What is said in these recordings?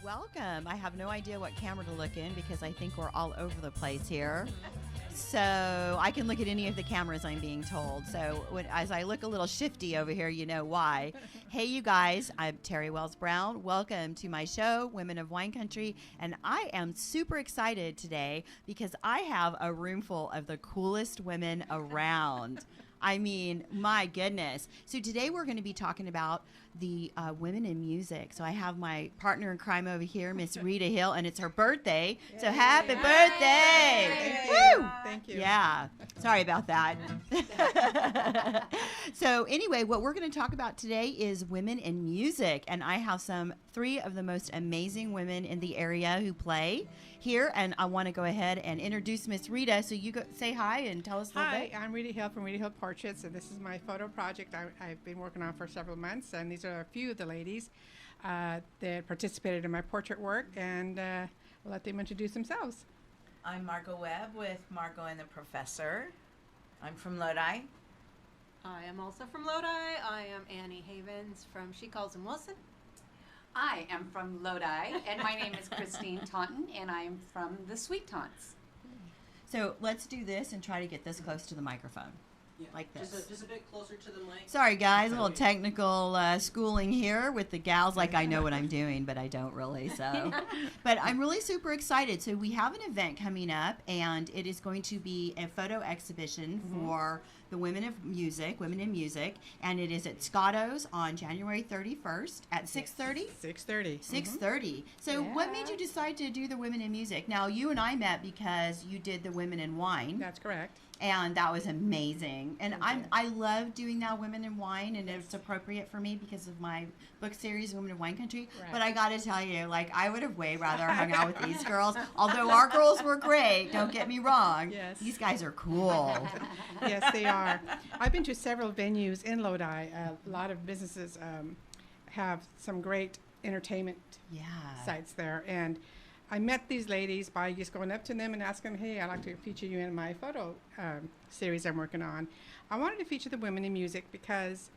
welcome. I have no idea what camera to look in because I think we're all over the place here. So I can look at any of the cameras, I'm being told. So as I look a little shifty over here, you know why. Hey, you guys, I'm Terry Wells Brown. Welcome to my show, Women of Wine Country. And I am super excited today because I have a room full of the coolest women around. I mean, my goodness. So today we're going to be talking about the women in music. So I have my partner in crime over here, Miss Rita Hill, and it's her birthday. Yay. So happy birthday! Thank Woo! you. Thank you. Yeah. Sorry about that. So anyway, what we're going to talk about today is women in music, and I have three of the most amazing women in the area who play here, and I want to go ahead and introduce Miss Rita. So you say hi and tell us a little bit. Hi, I'm Rita Hill from Rita Hill Portraits, and this is my photo project I've been working on for several months, and these are a few of the ladies that participated in my portrait work, and I'll let them introduce themselves. I'm Margeaux Webb with Margeaux and the Professor. I'm from Lodi. I am also from Lodi. I am Annie Havens from She Calls Him Wilson. I am from Lodi, and my name is Christine Taunton, and I'm from the Sweet Taunts. So let's do this and try to get this close to the microphone. Yeah, like this. Just a bit closer to the mic. Sorry, guys, a little technical schooling here with the gals. Like, I know what I'm doing, but I don't really. So, but I'm really super excited. So we have an event coming up, and it is going to be a photo exhibition for the women in music, and it is at Scotto's on January 31st at 6:30. 6:30. 6:30. So what made you decide to do the women in music? Now, you and I met because you did the women in wine. That's correct. And that was amazing. And I love doing now Women in Wine, and it's appropriate for me because of my book series, Women of Wine Country. Right. But I got to tell you, like, I would have way rather hung out with these girls. Although our girls were great, don't get me wrong. Yes. These guys are cool. Yes, they are. I've been to several venues in Lodi. A lot of businesses have some great entertainment sites there. And I met these ladies by just going up to them and asking them, hey, I'd like to feature you in my photo series I'm working on. I wanted to feature the women in music because,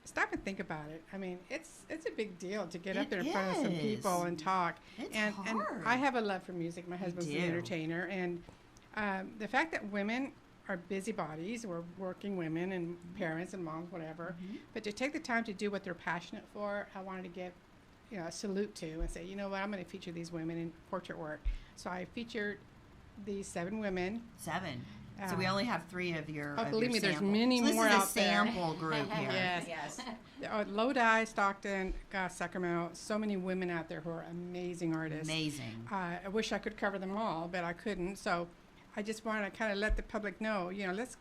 stop and think about it. I mean, it's a big deal to get up there in front of some people and talk. It's and hard. I have a love for music. My husband's an entertainer. And the fact that women are busybodies, or working women and parents and moms, whatever, but to take the time to do what they're passionate for, I wanted to give a salute to and say, you know what, I'm going to feature these women in portrait work. So I featured these 7 women. 7. So we only have 3 of your. Oh, believe me, there's sample. many so more this is out a there. sample group here. Yes. Lodi, Stockton, Sacramento, so many women out there who are amazing artists. Amazing. I wish I could cover them all, but I couldn't. So I just want to kind of let the public know, let's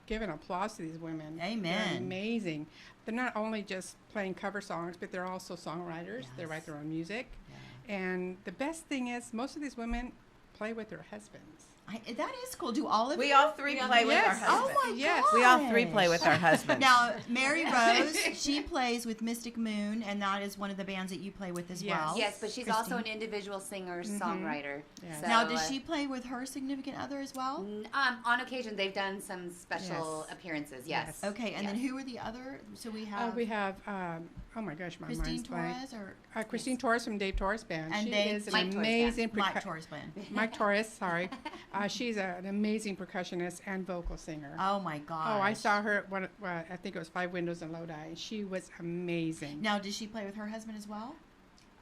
give an applause to these women. Amen. They're amazing. They're not only just playing cover songs, but they're also songwriters. They write their own music. Yeah. And the best thing is, most of these women play with their husbands. That is cool. Do all of We you? all three play with our Yes. husbands. Oh my Yes. gosh. We all 3 play with our husbands. Now, Mary Rose, she plays with Mystic Moon, and that is one of the bands that you play with as Yes. well. Yes, but she's also an individual singer, songwriter. Yes. So, Now, does she play with her significant other as well? on occasion, they've done some special appearances, yes. Okay, and then who are the other? So we have, We have, oh my gosh, my Christine mind's blank. Torres or Christine Torres from Dave Torres Band. And she Dave- is an Mike Torres amazing Mike Torres band. Mike Torres, sorry. She's an amazing percussionist and vocal singer. Oh my gosh. Oh, I saw her at I think it was 5 Windows in Lodi. She was amazing. Now, does she play with her husband as well?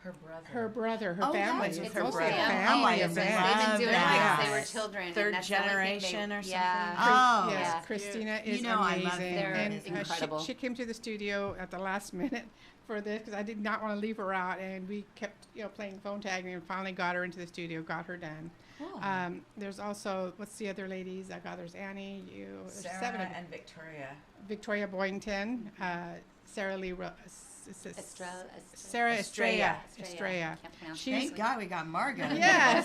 Her brother. Her brother, her Oh, family. that's It's her a brother. family Oh, event. They've love been doing that. it since they were children. Third and that's the only thing generation or something. Yeah. Oh. Yes, Yeah. Christina is You know I amazing. love them. They're and incredible. she came to the studio at the last minute for this because I did not want to leave her out, and we kept playing phone tag and finally got her into the studio, got her done. Cool. There's also, what's the other ladies? There's Annie, there's Sarah 7 of them. and Victoria. Victoria Boynton, Sarah Lee, Sarah Estrella. Can't pronounce She's- Thank God we got Margot. Yes.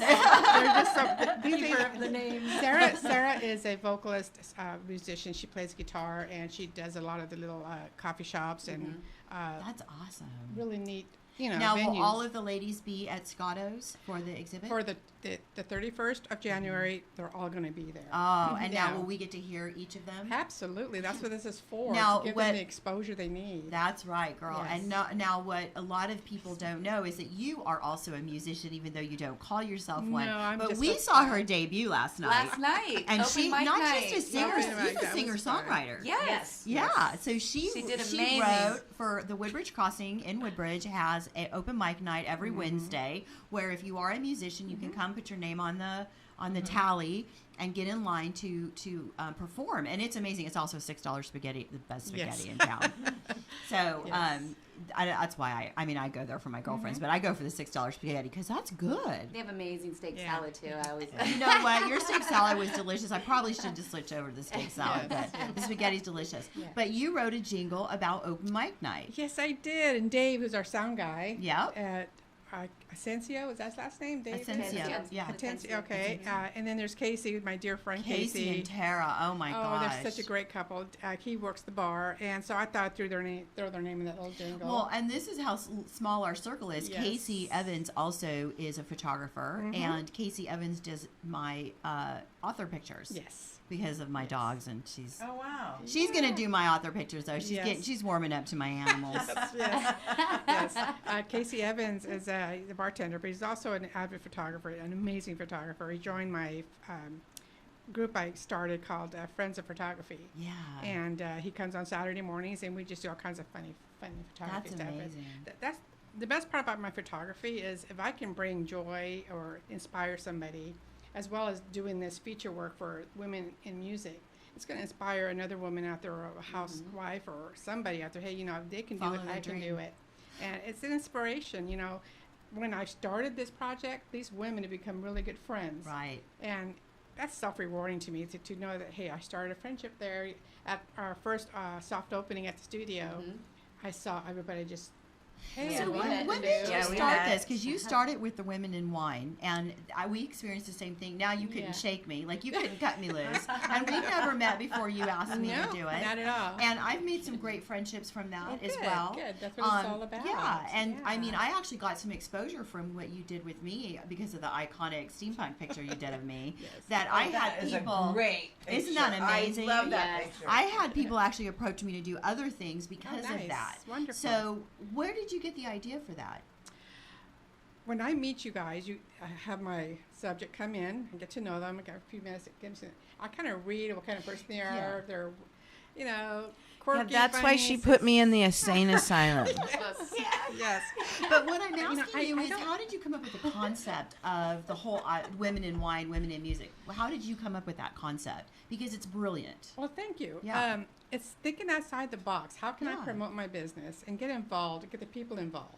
They're just The name. Sarah is a vocalist, musician. She plays guitar, and she does a lot of the little coffee shops and That's awesome. really neat Now, venues. will all of the ladies be at Scotto's for the exhibit? For the 31st of January, they're all going to be there. Oh, and now Yeah. will we get to hear each of them? Absolutely. That's what this is for, Now, to give them the exposure they need. That's right, girl. Yes. And now what a lot of people don't know is that you are also a musician, even though you don't call yourself one. No, I'm but just we a saw fan. her debut last night. Last night. And Open she mic not night. just a singer, Yes. she's a That was singer-songwriter. Yes. Yeah, so she did she amazing. wrote for the Woodbridge Crossing in Woodbridge has an open mic night every Wednesday where if you are a musician you can come put your name on the tally and get in line to perform, and it's amazing. It's also $6 spaghetti, the best spaghetti in town. So Yes. that's why I go there for my girlfriends, but I go for the $6 spaghetti because that's good. They have amazing steak Yeah. salad too. I always You know what? Your steak salad was delicious. I probably should just switch over to the steak salad, Yes. but the spaghetti's delicious. Yeah. But you wrote a jingle about open mic night. Yes, I did. And Dave, who's our sound guy Yep. at Asensio, is that his last name? Dave? Asensio, yeah. Asensio, okay. And then there's Casey, my dear friend Casey and Tara. Oh my Oh, gosh. they're such a great couple. He works the bar, and so I thought I'd throw their name in that little jingle. Well, and this is how small our circle is. Yes. Casey Evans also is a photographer, and Casey Evans does my author pictures. yes. Because of my dogs, and she's Oh wow. gonna do my author pictures though. Yes. She's warming up to my animals. yes. yes. Casey Evans is he's a bartender, but he's also an avid photographer, an amazing photographer. He joined my group I started called Friends of Photography. Yeah. And he comes on Saturday mornings, and we just do all kinds of funny photography That's stuff. And amazing. That's the best part about my photography is if I can bring joy or inspire somebody, as well as doing this feature work for women in music. It's going to inspire another woman out there, or a housewife, or somebody out there. Hey, if they can Follow do it, their I can dream. do it. And it's an inspiration. When I started this project, these women have become really good friends. Right. And that's self-rewarding to me to know that, hey, I started a friendship there. At our first soft opening at the studio, I saw everybody just, hey, Yeah, So we what? had when to did do- you Yeah, we start had- this? Because you started with the Women in Wine, and we experienced the same thing. Now you couldn't Yeah. shake me, like you couldn't cut me loose, and we never met before you asked me No, to do it. not at all. And I've made some great friendships from that Oh, as good, well. good. That's what it's all about. Yeah, and I mean, Yeah. I actually got some exposure from what you did with me because of the iconic steampunk picture you did of me. Yes. That Oh, I that had is people. a great Isn't picture. that amazing? I love that Yes. picture. I had people actually approach me to do other things because nice. of that. Wonderful. So, where did you get the idea for that? When I meet you guys, I have my subject come in and get to know them. I got a few minutes. I kind of read what kind of person they are. Yeah. If they're, Yeah, quirky. that's why funny, she put me in the insane asylum. Yes. But what I'm asking you, I is, don't- how did you come up with the concept of the whole women in wine, women in music? How did you come up with that concept? Because it's brilliant. Well, thank you. Yeah. It's thinking outside the box. How can I Yeah. promote my business and get involved, get the people involved?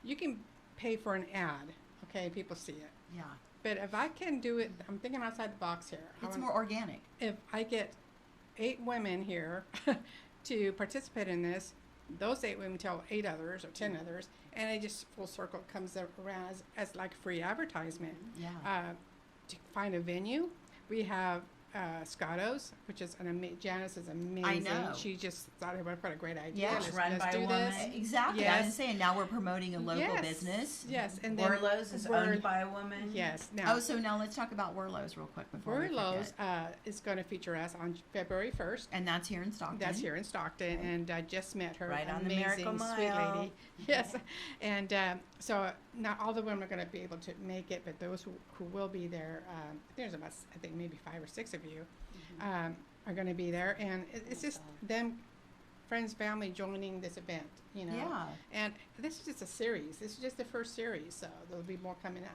You can pay for an ad, okay, people see it. Yeah, But if I can do it, I'm thinking outside the box here. it's more organic. If I get 8 women here to participate in this, those 8 women tell 8 others or 10 others, and it just full circle comes around as like free advertisement. Yeah. To find a venue, we have Scotto's, which is Janice is amazing. know. She just thought, what a great idea. Yeah. Let's, Run let's by do a this. woman. Exactly. I Yes. was saying now we're promoting a local Yes. business. Yes, and then Werlo's is owned by a woman. Yes. Now, Oh, so now let's talk about Werlo's real quick before we Werlo's forget. is going to feature us on February 1st. And that's here in Stockton. That's here in Stockton, and I just met her. Right on the amazing, Miracle sweet Mile. lady. Yes, and so not all the women are going to be able to make it, but those who will be there, there's about, I think maybe 5 or 6 of you, are going to be there, and it's just them, friends, family joining this event, Yeah. And this is just a series. This is just the first series, so there'll be more coming up.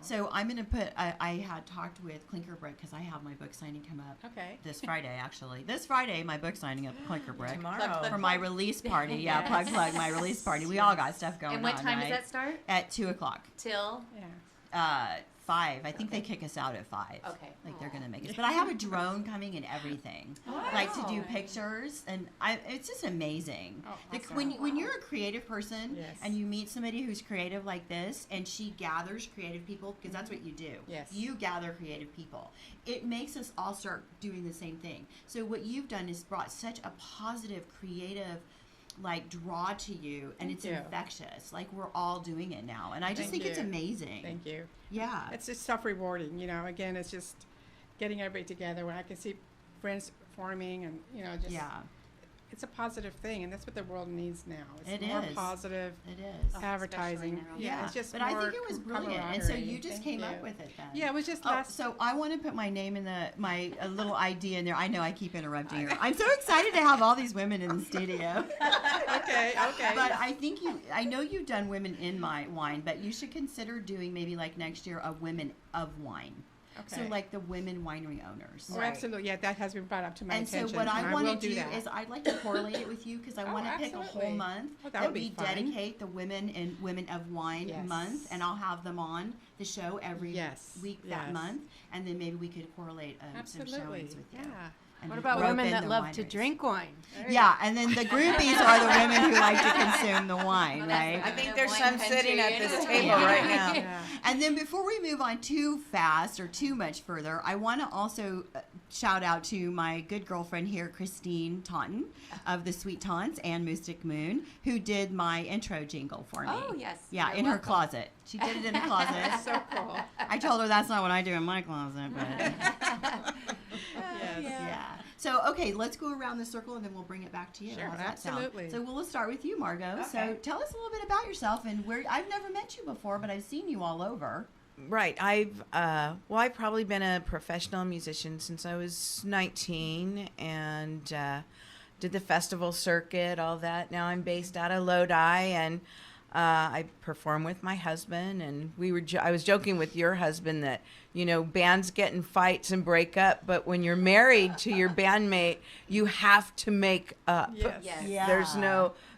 So I'm going to put, I had talked with Clinker Brick because I have my book signing come up Okay. this Friday, actually. This Friday, my book signing up at Clinker Brick. Tomorrow. For my release party. Yeah, plug, my release party. We all got stuff going on, And what time right? does that start? At 2 o'clock. Till? Yeah. 5. I think they kick us out at 5. Okay. Like they're gonna make us. But I have a drone coming and everything. Like to do pictures, and it's just amazing. Oh, awesome. When you're a creative person Yes. and you meet somebody who's creative like this, and she gathers creative people, because that's what you do. Yes. You gather creative people. It makes us all start doing the same thing. So what you've done is brought such a positive, creative like draw to you, and it's infectious. Like we're all doing it now, and I just think it's amazing. Thank you. Yeah, it's just self-rewarding. Again, it's just getting everybody together when I can see friends forming, and just it's a positive thing, and that's what the world needs now. It's more positive. It is advertising. It's just. But I think it was brilliant, and so you just came up with it then. Yeah, it was just So I want to put my name in my little idea in there. I know I keep interrupting her. I'm so excited to have all these women in the studio. Okay. But I know you've done women in my wine, but you should consider doing maybe like next year a women of wine. Okay. So like the women winery owners. Oh, absolutely. Yeah, that has been brought up to my attention. And so what I want to do is I'd like to correlate it with you because I want to pick a whole month that we dedicate the women and women of wine month, and I'll have them on the show every week that month, and then maybe we could correlate some showings with you. Yeah. And what about women that love to drink wine? And then the groupies are the women who like to consume the wine, right? I think there's some sitting at this table right now. Yeah. And then before we move on too fast or too much further, I want to also shout out to my good girlfriend here, Christine Taunton of the Sweet Taunts and Mystic Moon, who did my intro jingle for me. Oh, yes. Yeah, in her closet. She did it in a closet. That's so cool. I told her that's not what I do in my closet, but... Yes. So, okay, let's go around the circle and then we'll bring it back to you. Sure, How's that absolutely. sound? So we'll start with you, Margeaux. Okay. So tell us a little bit about yourself and where I've never met you before, but I've seen you all over. Right. I've probably been a professional musician since I was 19 and did the festival circuit, all that. Now I'm based out of Lodi, and I perform with my husband, and I was joking with your husband that, bands get in fights and break up, but when you're married to your bandmate, you have to make up. Yes. Yeah.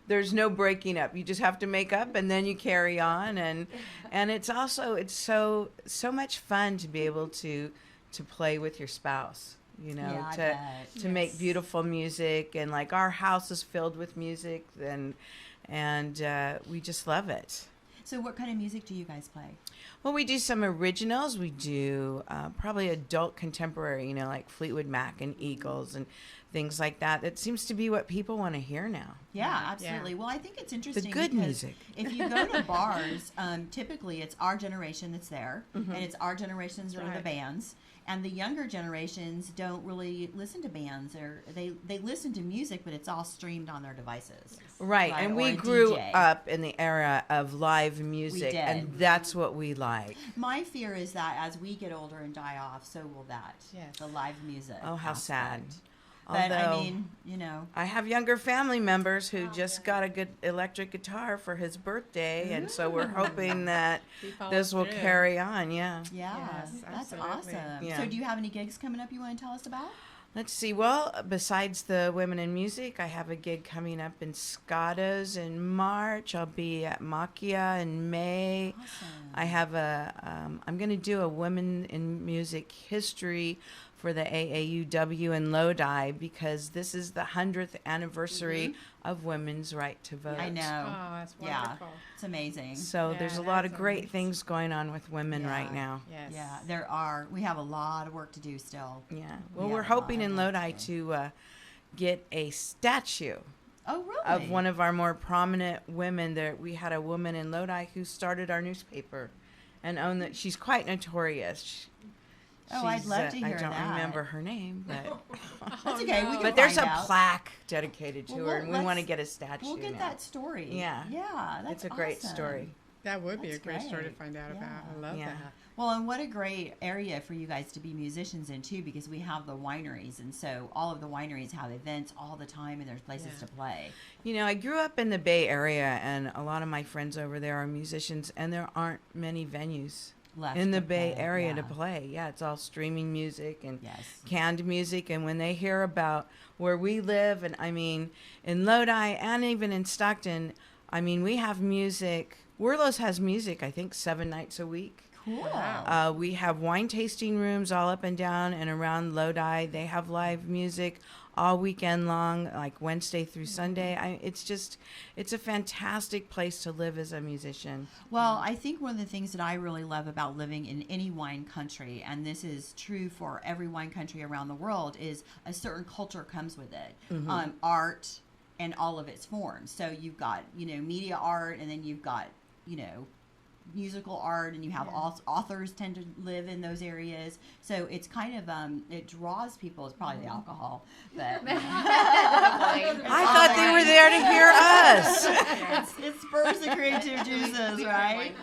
There's no breaking up. You just have to make up, and then you carry on, and it's so much fun to be able to play with your spouse. To make beautiful music, and like our house is filled with music, and we just love it. So what kind of music do you guys play? Well, we do some originals. We do probably adult contemporary, like Fleetwood Mac and Eagles and things like that. That seems to be what people want to hear now. Yeah, absolutely. Well, I think it's interesting. The good music. If you go to bars, typically it's our generation that's there, and it's our generations that are the bands. And the younger generations don't really listen to bands, or they listen to music, but it's all streamed on their devices. Right, and we grew up in the era of live music, and that's what we like. My fear is that as we get older and die off, so will that. Yes. The live music. Oh, how sad. But Although, I mean, I have younger family members who just got a good electric guitar for his birthday, and so we're hoping that this will carry on. Yeah. Yeah, Yes, that's absolutely. awesome. Yeah. So do you have any gigs coming up you want to tell us about? Let's see. Well, besides the Women in Music, I have a gig coming up in Scotto's in March. I'll be at Macchia in May. Awesome. I have I'm going to do a Women in Music history for the AAUW in Lodi, because this is the 100th anniversary of women's right to vote. I know. Oh, that's wonderful. It's amazing. So there's a lot of great things going on with women right now. Yes. Yeah, there are. We have a lot of work to do still. Yeah. Well, We we're have a lot hoping of in work Lodi to to get a statue Oh, really? of one of our more prominent women. There, we had a woman in Lodi who started our newspaper and owned that. She's quite notorious. Oh, I'd love to hear I don't that. remember her name, but That's okay. We can but there's a find out. plaque dedicated to Well, her, and we let's- want to get a statue. We'll get now. that story. Yeah. Yeah, that's It's a great awesome. story. That would be That's a great story to great. find out about. Yeah. I love Yeah. that. Well, and what a great area for you guys to be musicians in too, because we have the wineries, and so all of the wineries have events all the time, and there's places Yeah. to play. I grew up in the Bay Area, and a lot of my friends over there are musicians, and there aren't many venues Left in the to Bay play, Area yeah. to play. Yeah, it's all streaming music and Yes. canned music. And when they hear about where we live, and I mean, in Lodi and even in Stockton, I mean, we have music. Werlos has music, I think, 7 nights a week. Cool. Wow. We have wine tasting rooms all up and down and around Lodi. They have live music all weekend long, like Wednesday through Sunday. It's a fantastic place to live as a musician. Well, I think one of the things that I really love about living in any wine country, and this is true for every wine country around the world, is a certain culture comes with it. Art, in all of its forms. So you've got, media art, and then you've got, musical art, and you have authors tend to live in those areas. So it's kind of it draws people. It's probably the alcohol, but I thought they were there to hear us. it spurs the creative juices, right?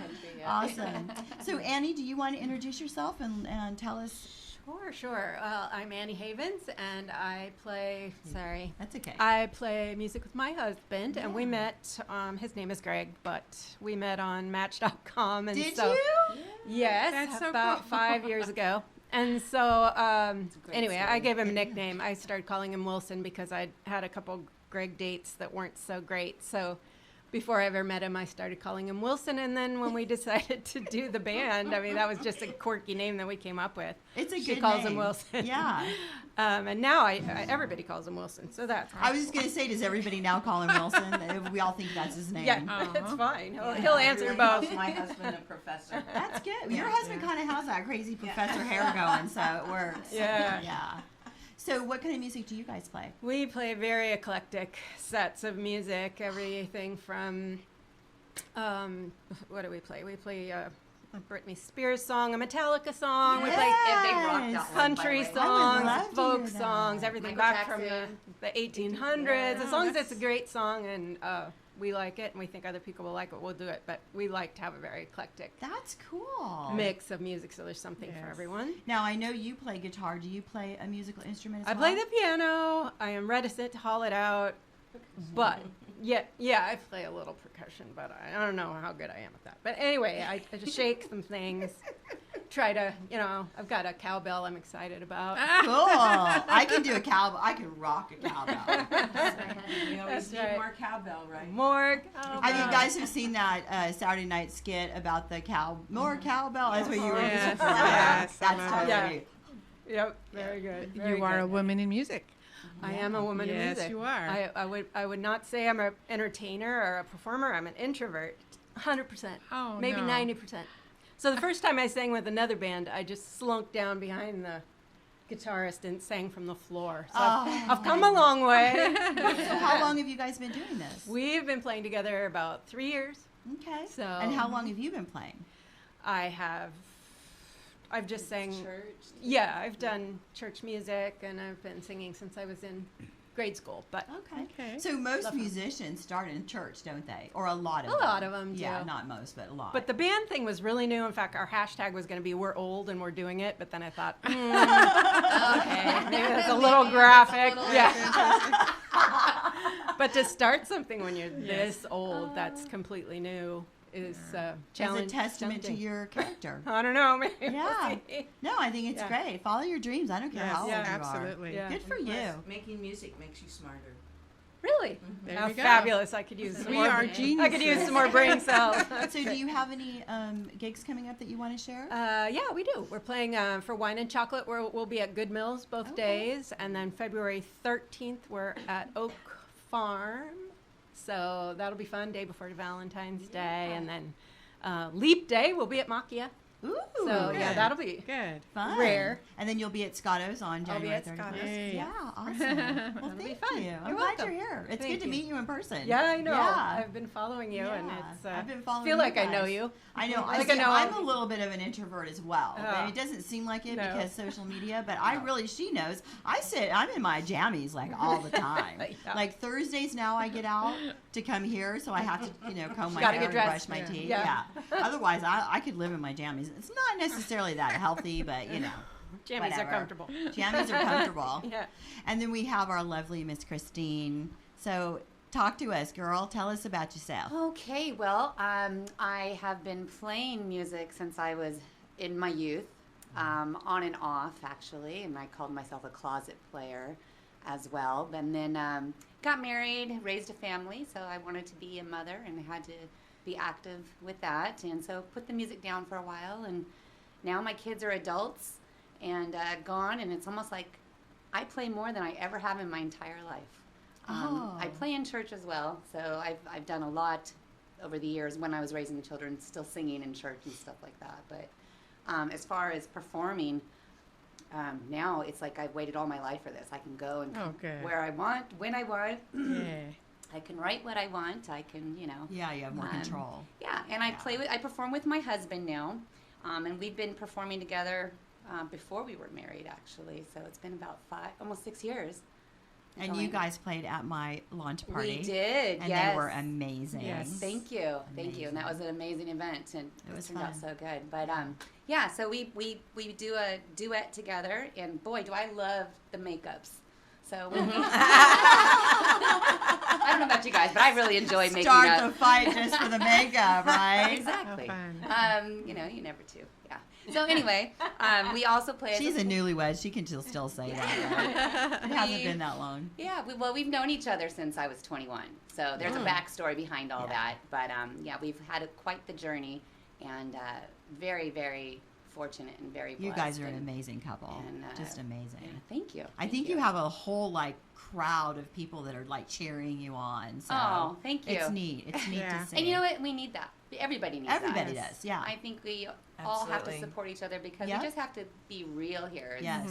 Awesome. So Annie, do you want to introduce yourself and tell us? Sure. Well, I'm Annie Havens, and I play. Sorry, That's okay. I play music with my husband, and we met. His name is Greg, but we met on Match.com, and Did so you? yes, That's so about cool. 5 years ago. And so anyway, I gave him a nickname. I started calling him Wilson because I had a couple Greg dates that weren't so great. So before I ever met him, I started calling him Wilson. And then when we decided to do the band, I mean, that was just a quirky name that we came up with. It's a She good calls name. him Wilson. Yeah. And now everybody calls him Wilson. So that's I was just going to say, does everybody now call him Wilson? We all think that's his name. yeah, it's fine. He'll answer both. My husband a professor. That's good. Your husband kind of has that crazy professor hair going, so it works. Yeah. Yeah. So what kind of music do you guys play? We play very eclectic sets of music, everything from, what do we play? We play a Britney Spears song, a Metallica song, we play They rocked that one, country by the way. I would love songs, to folk hear that. songs, everything Michael back from Jackson. the 1800s. As long as it's a great song and we like it and we think other people will like it, we'll do it. But we like to have a very eclectic That's cool. mix of music, so there's something for Yes. everyone. Now, I know you play guitar. Do you play a musical instrument as I well? play the piano. I am reticent to haul it out, but yeah, I play a little percussion, but I don't know how good I am at that. But anyway, I just shake some things. Try to, I've got a cowbell I'm excited about. Cool. I can do a cowbell. I can rock a cowbell. We always That's need right. more cowbell, right? More cowbell. Have you guys have seen that Saturday night skit about the more cowbell? That's what you were Yes, just for. yes, That's I totally. love it. Yep, very good. Very You are a good. woman in music. I am a woman in Yes, music. you are. I would not say I'm an entertainer or a performer. I'm an introvert, 100%. Oh, maybe no. 90%. So the first time I sang with another band, I just slunk down behind the guitarist and sang from the floor. So I've come a long way. So how long have you guys been doing this? We've been playing together about 3 years. Okay. So And how long have you been playing? I've just sang. Church. Yeah, I've done church music and I've been singing since I was in grade school. But Okay. So most Love 'em. musicians start in church, don't they? Or a lot of A them. lot of 'em Yeah, do. not most, but a lot. But the band thing was really new. In fact, our hashtag was going to be "We're old and we're doing it." But then I thought, okay, maybe that's a little graphic. Yeah. But to start something when you're this old, that's completely new, is It's a challenging. testament to your character. I don't know. Maybe we'll Yeah. see. No, I think it's Yeah. great. Follow your dreams. I don't care Yes, how old you are. absolutely. Yeah. Good for you. Making music makes you smarter. Really? There How we go. fabulous! I could use some We more. are I geniuses. could use some more brain cells. So do you have any gigs coming up that you want to share? Yeah, we do. We're playing for Wine and Chocolate. We'll be at Good Mills both days. And then February 13th, we're at Oak Farm. So that'll be fun, day before Valentine's Day. And then Leap Day, we'll be at Macchia. Ooh, So, yeah, good. that'll be Good. fun. rare. And then you'll be at Scotto's on I'll be January at 31st. Scotto's. Yay. Yeah, awesome. Well, That'll be thank fun. you. You're I'm glad welcome. you're here. It's Thank good to you. meet you in person. Yeah, I know. Yeah. I've been following you, and Yeah, it's. I've been following feel you like I know guys. you. I know. Like I I know I'm all- a little bit of an introvert as well. Oh. But it doesn't seem like it No. because social media. But I really, she knows. I'm in my jammies like all the time. Yeah. Like Thursdays now, I get out to come here, so I have to, comb my Gotta hair get and dressed. brush my teeth. Yeah. Otherwise, I could live in my jammies. It's not necessarily that healthy, but Jammies whatever. are comfortable. Jammies are comfortable. Yeah. And then we have our lovely Miss Christine. So talk to us, girl. Tell us about yourself. Okay, well, I have been playing music since I was in my youth, on and off actually, and I called myself a closet player as well. And then got married, raised a family, so I wanted to be a mother and had to be active with that, and so put the music down for a while, and now my kids are adults and gone, and it's almost like I play more than I ever have in my entire life. I play in church as well, so I've done a lot over the years when I was raising children, still singing in church and stuff like that. But as far as performing, now it's like I've waited all my life for this. I can go and Oh, good. where I want, when I want, Yeah. I can write what I want. I can, Yeah, you have more control. Yeah, and I perform with my husband now, and we've been performing together before we were married, actually. So it's been about almost 6 years. And you guys played at my launch party. We did, and yes. they were amazing. Yes. Thank you, and that was an amazing event, and It was turned out fun. so good. But yeah, so we do a duet together, and boy, do I love the makeups. So when I don't know about you guys, but I really enjoy making Start up. the fight just for the makeup, right? Exactly. How fun. You never do. Yeah. So anyway, we also play. as She's a newlywed. She can still say that. Right? It hasn't been that long. Yeah, we've known each other since I was 21. So there's a backstory behind all that. But yeah, we've had quite the journey, and very, very fortunate and very blessed. You guys are an amazing couple. and, Just amazing. Yeah, thank you. I think you have a whole crowd of people that are cheering you on. So Oh, thank you. It's neat. It's neat Yeah. to see. And you know what? We need that. Everybody needs Everybody that. does. Yeah. I think we all have to Absolutely. support each other because Yep. we just have to be real here. Yes.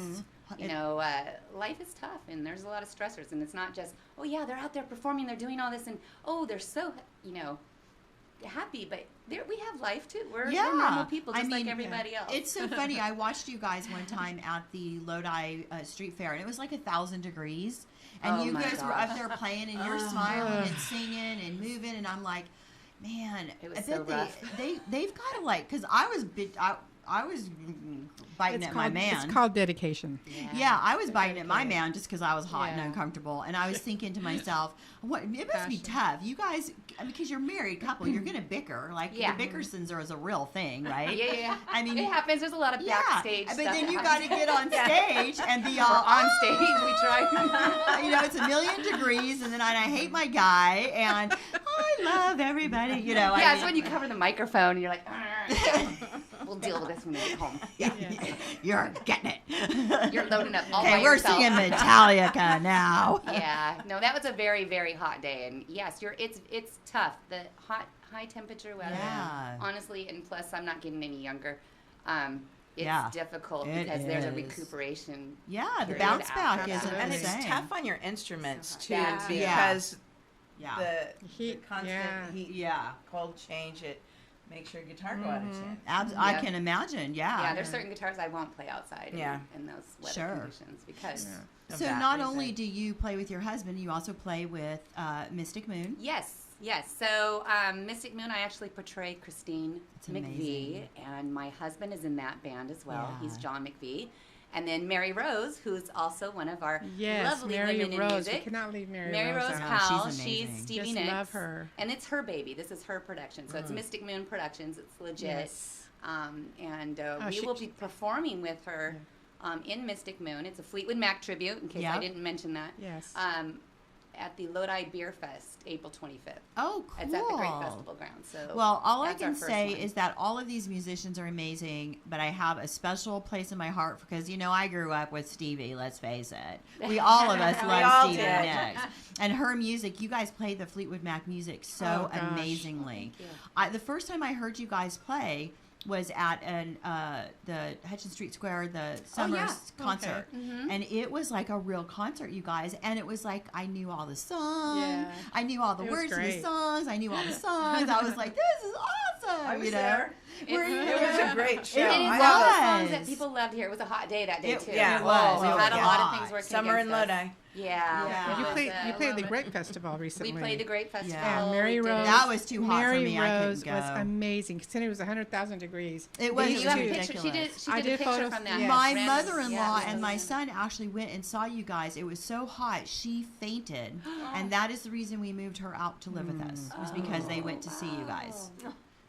Life is tough and there's a lot of stressors, and it's not just, oh yeah, they're out there performing, they're doing all this, and oh, they're so, happy, but we have life too. We're normal people just like everybody else. It's so funny. I watched you guys one time at the Lodi Street Fair, and it was 1,000 degrees, and Oh you my guys were up gosh. there playing, and you're smiling and singing and moving, and I'm like, man, It was I so bet rough. they've got to because I was biting at my man. It's called dedication. Yeah, I was biting at my man just because I was hot and Yeah. uncomfortable, and I was thinking to myself, "What? It must be Passion. tough. You guys, because you're a married couple, you're gonna bicker. Yeah. The Bickersons are a real thing, right? Yeah. I mean, it happens. There's a lot of backstage but stuff. then you that got to happens. get on stage and be all on stage. We try. it's 1,000,000 degrees, and then I hate my guy, and I love everybody. Yeah, it's when you cover the microphone and you're like, we'll deal with this when we get home. Yeah. You're getting it. You're loading up all by Okay, we're yourself. singing Metallica now. Yeah, no, that was a very, very hot day, and yes, it's tough. The high temperature weather, Yeah. honestly, and plus I'm not getting any younger. It's Yeah, difficult it because there's a is. recuperation. Yeah, the period bounce back after isn't that. And the it's same. tough on your instruments too, Yeah. because Yeah. the Heat, constant yeah. heat, Yeah. cold change, it makes your guitar go out of tune. I Yeah. can imagine. Yeah, there's certain guitars I won't play outside Yeah. in those weather Sure. conditions because of So that not reason. only do you play with your husband, you also play with Mystic Moon. Yes. So Mystic Moon, I actually portray Christine It's McVie, amazing. and my husband is in that band as well. Yeah. He's John McVie. And then Mary Rose, who's also one of our Yes, lovely Mary women in Rose. We music. cannot leave Mary, Mary Rose out. Powell, she's she's amazing. Stevie Just Nicks. love her. And it's her baby. This is her production. So it's Mystic Moon Productions. It's legit. Yes. And Oh, we will be performing with her in Mystic Moon. It's a Fleetwood Mac tribute, in case I Yep. didn't mention that. Yes. At the Lodi Beer Fest, April 25th. Oh, cool. It's at the Great Festival Ground. So Well, all I that's our can first say one. is that all of these musicians are amazing, but I have a special place in my heart because, I grew up with Stevie, let's face it. All of us We love all Stevie did. Nicks. And her music, you guys played the Fleetwood Mac music so Oh, gosh. amazingly. Thank you. The first time I heard you guys play was at the Hutchins Street Square, the Summers concert. Mm-hmm. And it was like a real concert, you guys. And it was like I knew all the songs. Yeah. I knew all the It was words to the great. songs. I knew all the songs. I was like, this is awesome. I was you know? there. Were you It was there? a great show. It And it's I all have those songs was. that people loved here. It was a hot day that day, It- too. yeah, it was. So It we was had a lot hot. of things working Summer in against us. Lodi. Yeah. Yeah. You It played. was, You played the love Great Festival recently. We played the Great Festival. And Mary We did. Rose. That was too hot for Mary me. I couldn't Rose go. was amazing. Considering it was 100,000 degrees. It was These You have a two- picture. She did. She I did a did picture photos, from that. yes. My Random- mother-in-law yeah. and my son actually went and saw you guys. It was so hot, she fainted, and that is the reason we moved her out to live with us. Was because they went to see you guys.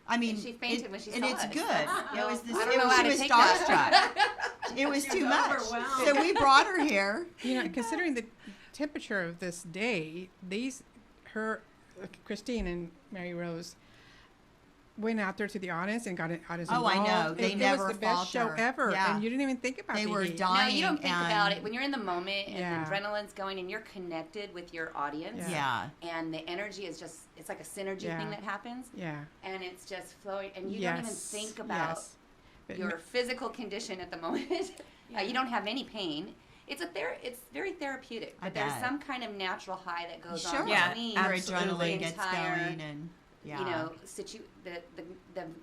I mean, And she fainted when she and saw it's us. good. It was this. I don't It know was, how she to was take that. starstruck. It was too much. So we brought her here. Considering the temperature of this day, Christine and Mary Rose went out there to the audience and got an audience Oh, I know. involved. They it never was the best show falter. ever, Yeah. and you didn't even think about They the were heat. dying. No, you don't think about and- it when you're in the moment and Yeah. the adrenaline's going and you're connected with your audience. Yeah. And the energy is just—it's like a synergy Yeah. thing that happens, Yeah. and it's just flowing, and you don't even think about yes. But your physical condition at the moment. You don't have any pain, it's very therapeutic. I But there's bet. some kind of natural high that goes Sure. on Yeah, between Your absolutely. adrenaline gets going, and yeah. you know,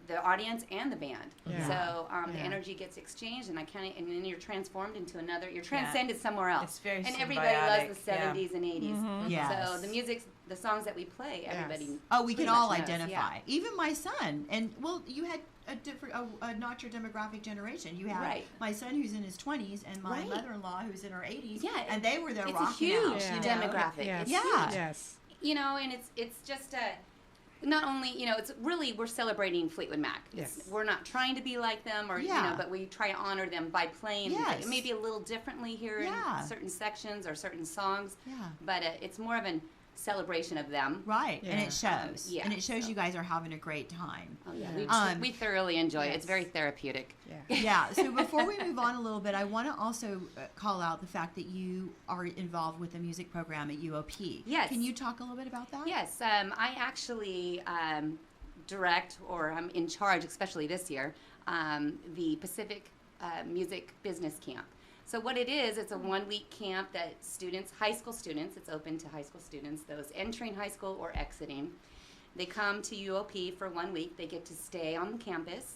the audience and the band. Yeah. So the Yeah. energy gets exchanged, and and then you're transformed into another. You're transcended somewhere else. It's very and everybody loves the symbiotic, yeah. 70s and 80s. Yes. So the songs that we play, everybody. Yes. Oh, we pretty can all much knows, identify. yeah. Even my son. And well, you had a different, not your demographic generation. You had Right. my son who's in his 20s and my Right. mother-in-law who's in her 80s. Yeah, and they were there it's a rocking huge out. Yeah. You know? demographic. Yes. It's Yeah. huge. Yes. You know, and it's just not only, you know, it's really, we're celebrating Fleetwood Mac. Yes. We're not trying to be like them or, you Yeah. know, but we try to honor them by playing Yes. maybe a little differently here Yeah. in certain sections or certain songs. Yeah. But it's more of a celebration of them. Right, and Yeah. it shows. Yeah, And it shows so- you guys are having a great time. Oh, yeah. Yeah. We thoroughly enjoy it. Yes. It's very therapeutic. Yeah. Yeah, so before we move on a little bit, I want to also call out the fact that you are involved with the music program at UOP. Yes. Can you talk a little bit about that? Yes, I actually direct, or I'm in charge, especially this year, the Pacific Music Business Camp. So what it is, it's a 1-week camp that high school students, it's open to high school students, those entering high school or exiting. They come to UOP for 1 week. They get to stay on the campus.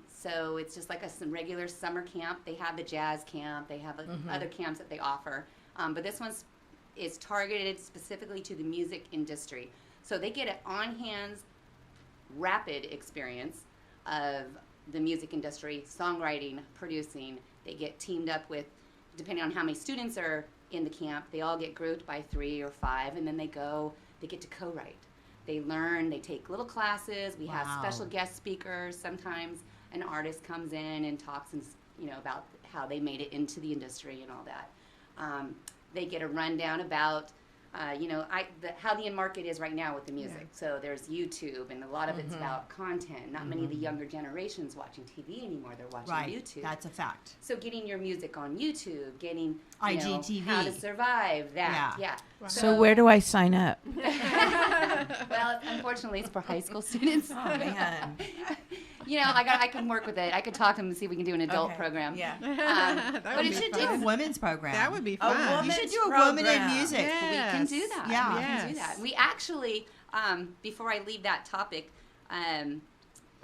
So it's just like some regular summer camp. They have the jazz camp. They have other camps that they offer. But this one is targeted specifically to the music industry. So they get an on-hands, rapid experience of the music industry, songwriting, producing. They get teamed up with, depending on how many students are in the camp, they all get grouped by 3 or 5, and then they get to co-write. They learn, they take little classes. We have Wow. special guest speakers. Sometimes an artist comes in and talks about how they made it into the industry and all that. They get a rundown about how the end market is right now with the music. Yeah. So there's YouTube, and a lot of it's about content. Not many of the younger generations watching TV anymore. They're watching Right, YouTube. that's a fact. So getting your music on YouTube, getting IGTV. how to survive that. Yeah. Yeah. So where do I sign up? Well, unfortunately, it's for high school students. Oh man. I can work with it. I could talk to them and see if we can do an adult Okay. program. Yeah. That but would it be should fun. do a women's program. That would be A fun. woman- You should do a Women's woman in program. music. Yeah. We can do that. Yeah. We can do Yes. that. We actually, before I leave that topic,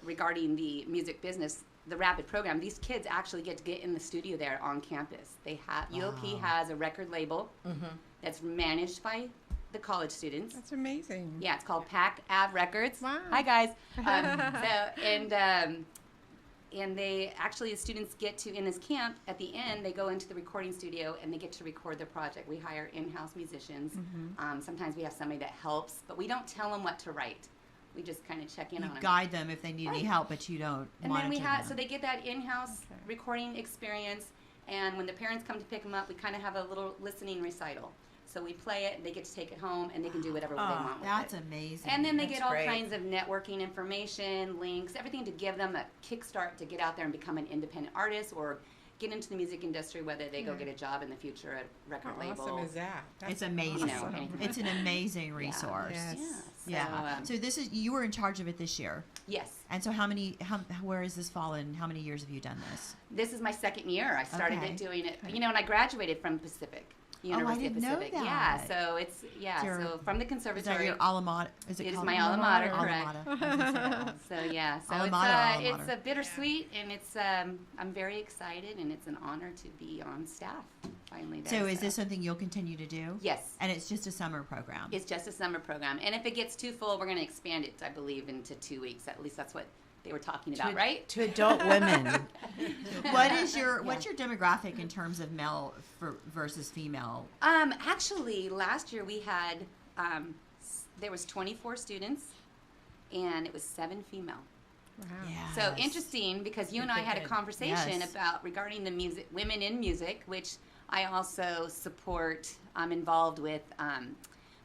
regarding the music business, the rapid program, these kids actually get in the studio there on campus. UOP has a record label that's managed by the college students. That's amazing. Yeah, it's called Pac Ave Records. Wow. Hi guys. And they actually, the students get to, in this camp, at the end, they go into the recording studio and they get to record their project. We hire in-house musicians. Sometimes we have somebody that helps, but we don't tell them what to write. We just kind of check in You on them. guide them if they need any Right. help, but you don't And monitor then we have, them. so they get that in-house Okay. recording experience, and when the parents come to pick them up, we kind of have a little listening recital. So we play it, and they get to take it home, and they can do whatever they want with That's it. amazing. And then they That's get all great. kinds of networking information, links, everything to give them a kickstart to get out there and become an independent artist or get into the music industry, whether they go Yeah. get a job in the future at a record How label. awesome is that? That's It's amazing. anything. It's an amazing resource. Yes. Yeah. Yeah. So this is, you were in charge of it this year. Yes. And so where has this fallen? How many years have you done this? This is my second year. I started Okay. doing it, and I graduated from Pacific. University didn't of know Pacific. that. Yeah, so it's Your- so from the Is that conservatory. your alma mater? Is it It is called my alma alma mater, Alma correct. mater. I was gonna say that. So yeah, so Alma it's mater, alma it's mater. a bittersweet, and it's I'm very excited, and it's an honor to be on staff finally. There, So is this something you'll continue to do? Yes, And it's just a summer program. it's just a summer program, and if it gets too full, we're going to expand it, I believe, into 2 weeks. At least that's what they were talking about, right? To adult women. What's your demographic in terms of male versus female? Actually, last year we had there was 24 students, and it was 7 female. wow. Yeah. So interesting, because you and I had a Good. conversation Yes. about regarding the music, women in music, which I also support. I'm involved with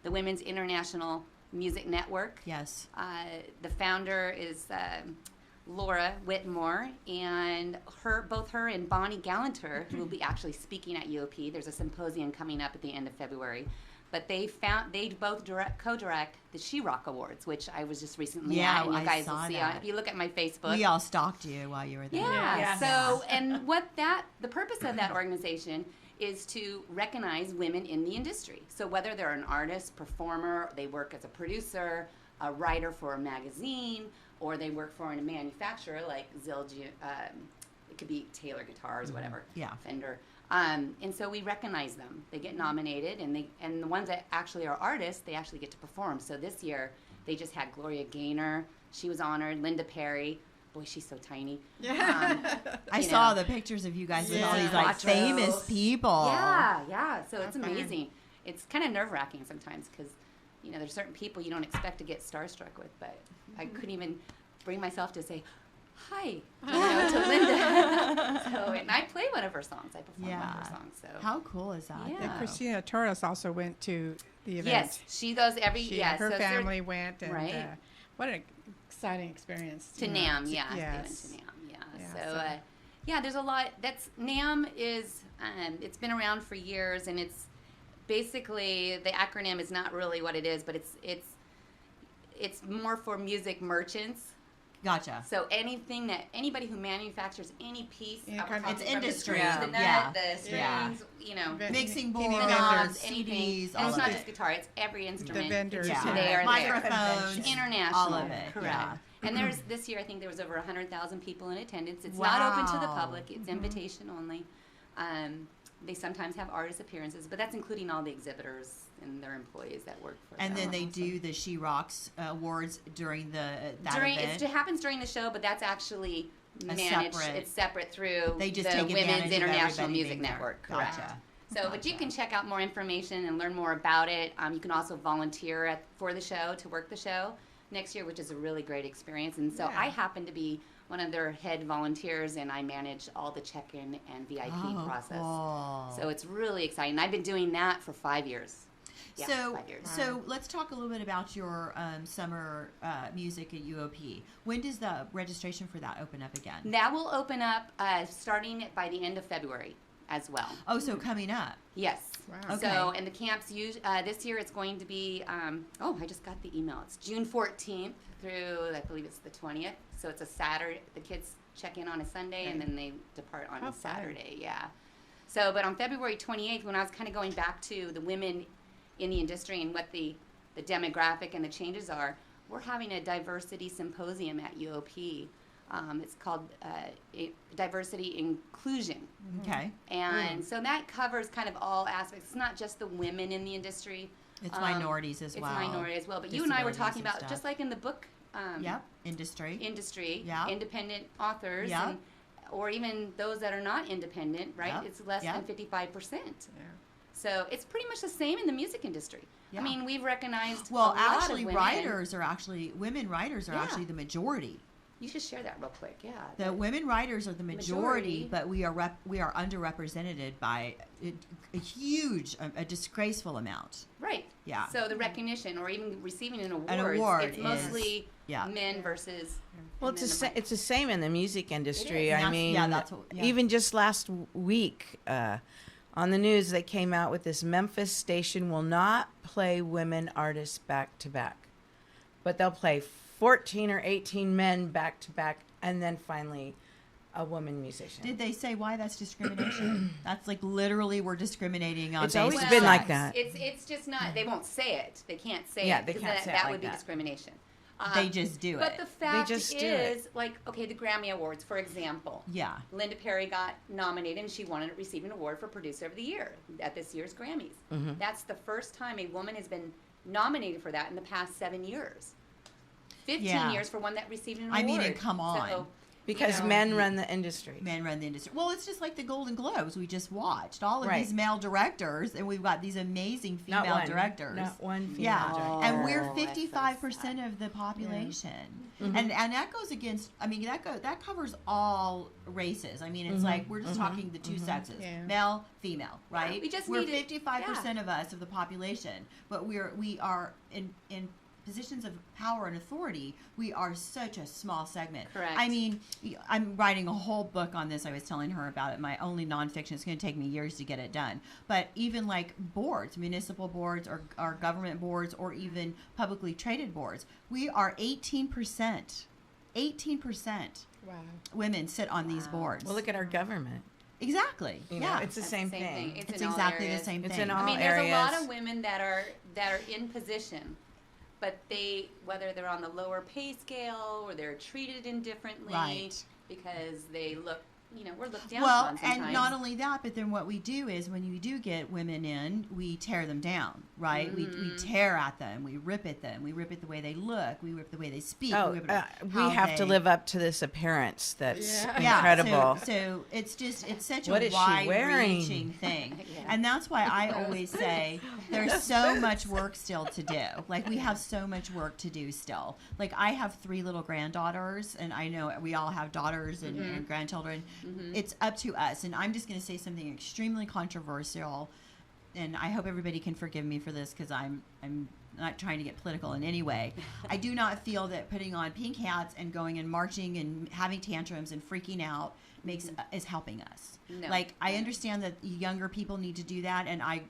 the Women's International Music Network. Yes. The founder is Laura Whitmore, and both her and Bonnie Gallanter, who will be actually speaking at UOP. There's a symposium coming up at the end of February. But they both co-direct the She Rock Awards, which I was just recently Yeah, at, and you I guys saw will see that. if you look at my Facebook. We all stalked you while you were there. Yeah. Yes. So, and the purpose of that organization is to recognize women in the industry. So whether they're an artist, performer, they work as a producer, a writer for a magazine, or they work for a manufacturer like Zildjian, it could be Taylor Guitars, whatever, Fender. And so we recognize them. They get nominated, and the ones that actually are artists, they actually get to perform. So this year, they just had Gloria Gaynor. She was honored. Linda Perry. Boy, she's so tiny. I saw the pictures of you guys with all these like famous people. Yeah. So it's amazing. It's kind of nerve-wracking sometimes because, there's certain people you don't expect to get starstruck with, but I couldn't even bring myself to say, hi, to Linda. And I play one of her songs. I perform one of her songs. So how cool is that? And Christina Torres also went to the event. Yes, she goes every. Her family went, and what an exciting experience. To NAMM, they went to NAMM, there's a lot. NAMM is. It's been around for years, and it's basically the acronym is not really what it is, but it's more for music merchants. Gotcha. So anybody who manufactures any piece of it's industry. The nut, the strings, mixing boards, knobs, CDs. And it's not just guitar; it's every instrument. The vendors, they are microphones, international, all of it. Correct. Yeah. And this year I think there was over 100,000 people in attendance. It's not open to the public; it's invitation only. They sometimes have artist appearances, but that's including all the exhibitors and their employees that work for them. And then they do the She Rocks awards during that event. It happens during the show, but that's actually managed. It's separate through the take Women's International Music Network. Correct. Gotcha. So, but you can check out more information and learn more about it. You can also volunteer for the show to work the show next year, which is a really great experience. And so I happen to be one of their head volunteers, and I manage all the check-in and VIP process. Cool. So it's really exciting. I've been doing that for 5 years. Yeah, 5 years. So let's talk a little bit about your summer music at UOP. When does the registration for that open up again? That will open up starting by the end of February as well. Oh, so coming up. Yes. Wow. Okay. So, and the camps, this year it's going to be, I just got the email. It's June 14th through, I believe it's the 20th. So it's a Saturday. The kids check in on a Sunday, and then they depart on a Saturday. Yeah. So, but on February 28th, when I was kind of going back to the women in the industry and what the demographic and the changes are, we're having a diversity symposium at UOP. It's called Diversity Inclusion. Okay. And so that covers kind of all aspects. It's not just the women in the industry. It's minorities as well. It's minority as well. But you and I were talking about, stuff. just like in the book industry, independent authors, or even those that are not independent, right? It's less than 55%. Yeah. So it's pretty much the same in the music industry. Yeah. I mean, we've recognized women actually writers are actually the majority. You should share that real quick. Yeah. The women writers are the majority. But we are underrepresented by a huge, a disgraceful amount. Right. Yeah. So the recognition, or even receiving an award it's mostly men versus. Well, it's the same in the music industry. I mean, even just last week on the news, they came out with this: Memphis station will not play women artists back to back, but they'll play 14 or 18 men back to back, and then finally a woman musician. Did they say why that's discrimination? That's like literally we're discriminating on. It's always been like that. It's just not. They won't say it. They can't say it. Yeah, they can't say it. That would be discrimination. They just do it. But the fact is, like, okay, the Grammy Awards, for example. Yeah. Linda Perry got nominated, and she received an award for Producer of the Year at this year's Grammys. Mm-hmm. That's the first time a woman has been nominated for that in the past 7 years. 15 years for one that received an award. I mean, come on. So, because men run the industry. Men run the industry. Well, it's just like the Golden Globes we just watched. All of these male directors, and we've got these amazing female directors. Not one female director. And we're 55% of the population. Yeah. Mm-hmm. And that goes against, I mean, that covers all races. I mean, it's like we're just talking the two sexes, male, female, right? We're 55% of us of the population, but we are in positions of power and authority, we are such a small segment. Correct. I mean, I'm writing a whole book on this. I was telling her about it. My only nonfiction. It's going to take me years to get it done. But even like boards, municipal boards or government boards or even publicly traded boards, we are 18%. 18% women sit on these boards. Well, look at our government. Exactly. You know, Yeah. it's the That's same thing. It's in all exactly the areas. same It's thing. in all I mean, there's a lot areas. of women that are in position, but whether they're on the lower pay scale or they're treated indifferently Right. because they look, we're looked down Well, upon sometimes. and not only that, but then what we do is when you do get women in, we tear them down, right? We tear at them, we rip at them, we rip at the way they look, we rip the way they speak. Oh, we, rip at we how have to they- live up to this appearance that's Yeah. incredible. So it's such What a is she wearing? wide-reaching thing, Yeah. and that's why I always say there's so much work still to do. Like we have so much work to do still. Like I have 3 little granddaughters, and I know we all have daughters and grandchildren. It's up to us, and I'm just going to say something extremely controversial, and I hope everybody can forgive me for this because I'm not trying to get political in any way. I do not feel that putting on pink hats and going and marching and having tantrums and freaking out is helping us. No. Like I understand that younger people need to do that, and I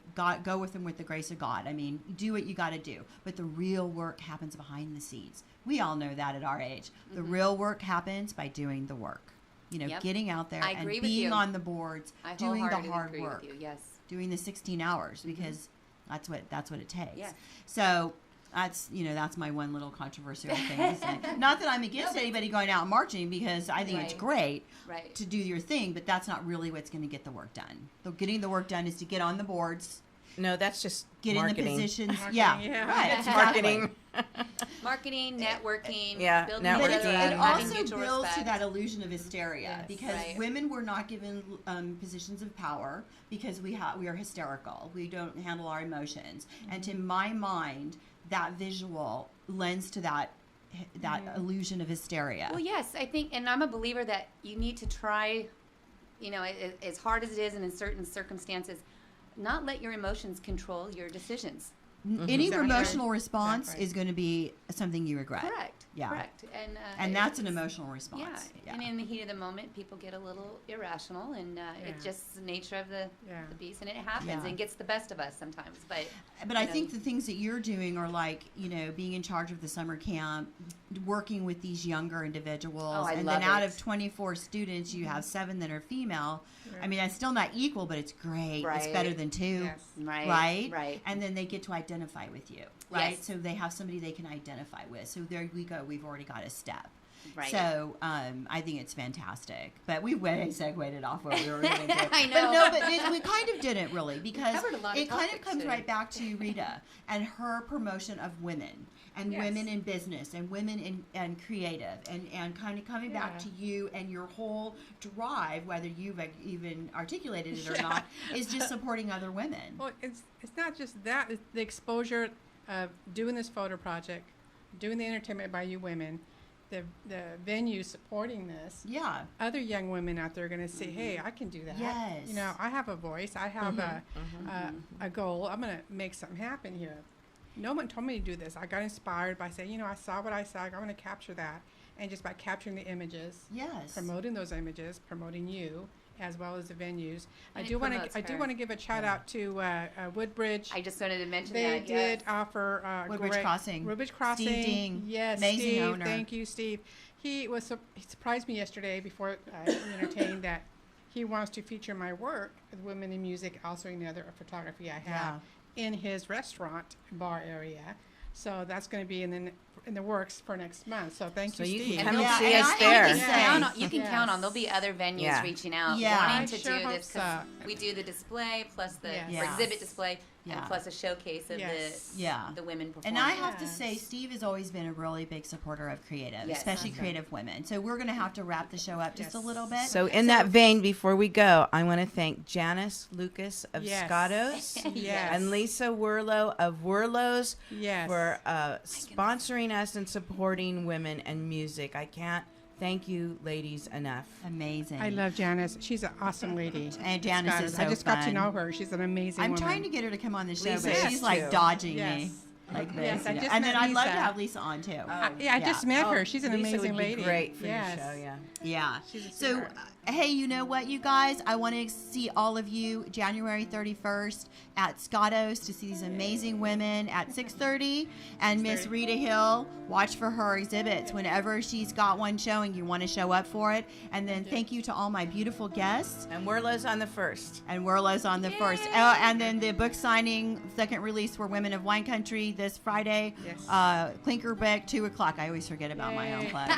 go with them with the grace of God. I mean, do what you got to do, but the real work happens behind the scenes. We all know that at our age. The real work happens by doing the work. Yep. Getting out there I and agree with being you. on the boards, I doing the wholeheartedly hard agree work, with you. Yes. doing the 16 hours because that's what it takes. Yes. So that's my one little controversial thing to say. Not that I'm against anybody going out and marching because I think it's Right. great Right. to do your thing, but that's not really what's going to get the work done. So getting the work done is to get on the boards, No, that's just get marketing. in the positions. Marketing, Yeah, yeah. right. It's exactly. marketing. Marketing, networking, Yeah, building networking. But each other it up, having also mutual builds to respect. that illusion of hysteria Yes. because Right. women were not given positions of power because we are hysterical. We don't handle our emotions, and to my mind, that visual lends to that illusion of hysteria. Well, yes, I think, and I'm a believer that you need to try, as hard as it is and in certain circumstances, not let your emotions control your decisions. Any Exactly. emotional response Exactly. is going to be something you regret. Correct. Yeah. Correct. And that's an it's- emotional response. Yeah. And in the heat of the moment, people get a little irrational, and it's just the nature of the beast, and it happens. Yeah. And it gets the best of us sometimes. But I you know, think the things that you're doing are like, being in charge of the summer camp, working with these younger individuals. Oh, I and love then out it. of 24 students, you have 7 that are female. I mean, that's still not equal, but it's great. It's better Right. than 2. Yes. Right. Right. And then they get to identify with you, right? Yes. So they have somebody they can identify with. So there we go. We've already got a step. Right. So I think it's fantastic. But we way segued it off what we were going to do. I But know. no, but we kind of didn't really because covered a lot of it kind of topics comes today. right back to Rita and her promotion of women and Yes. women in business and women in creative and kind of coming back Yeah. to you and your whole drive, whether you've even articulated it or not, is just supporting other women. Well, it's not just that. It's the exposure of doing this photo project, doing the entertainment by you women, the venue supporting this. Yeah. Other young women out there are going to say, "Hey, I can do that. Yes. I have a voice. I have a goal. I'm going to make something happen here." No one told me to do this. I got inspired by saying, I saw what I saw. I want to capture that, and just by capturing the images, Yes. promoting those images, promoting you as well as the venues. And I it do want promotes to. I do her. want to give a shout out to Woodbridge. I just wanted to mention They that. did yes. offer Woodbridge great- Crossing. Woodbridge Crossing. Steve Ding. Yes, Amazing Steve. owner. Thank you, Steve. He surprised me yesterday before I entertained that he wants to feature my work with women in music, also in the other photography I have in his restaurant bar area. So that's going to be in the works for next month. So thank So you, you Steve. can And come and yeah, see and us I there. have to say- You can Yes. count on there'll be other venues Yeah. reaching out Yeah. wanting I to sure do hope this 'cause so. we do the display plus the Yes. or Yes. exhibit display Yeah. and plus a showcase of Yes. the women performing. And I have to Yes. say, Steve has always been a really big supporter of creative, Yes. especially Awesome. creative women. So we're going to have to wrap the show up just a Yes. little bit. So in that vein, before we go, I want to thank Janice Lucas of Yes. Scottos Yes. and Lisa Werlow of Werlow's Yes. for sponsoring us and supporting women and music. I can't thank you ladies enough. Amazing. I love Janice. She's an awesome lady. And Janice Scott, is so I just got to fun. know her. She's an amazing I'm woman. trying to get her to come on the show, Lisa but is she's like too. dodging Yes. me like this. Yes, I you know. just And then met I'd love to Lisa. have Lisa on too. I just met her. She's an Lisa amazing would be lady. great for Yes. your show, yeah. Yeah. She's a So sweetheart. hey, you know what, you guys? I want to see all of you January 31st at Scotto's to see these amazing women at 6:30. And Miss Rita Hill, watch for her exhibits. Whenever she's got one showing, you want to show up for it. And then thank you to all my beautiful guests. And Werlo's on the 1st. And Werlo's on the 1st. Oh, and then the book signing, second release for Women of Wine Country this Friday. Yes. Klinkerbeck, 2 o'clock. I always forget about my own plug.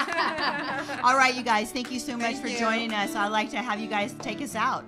All right, you guys, thank you so much for joining us. I'd like to have you guys take us out.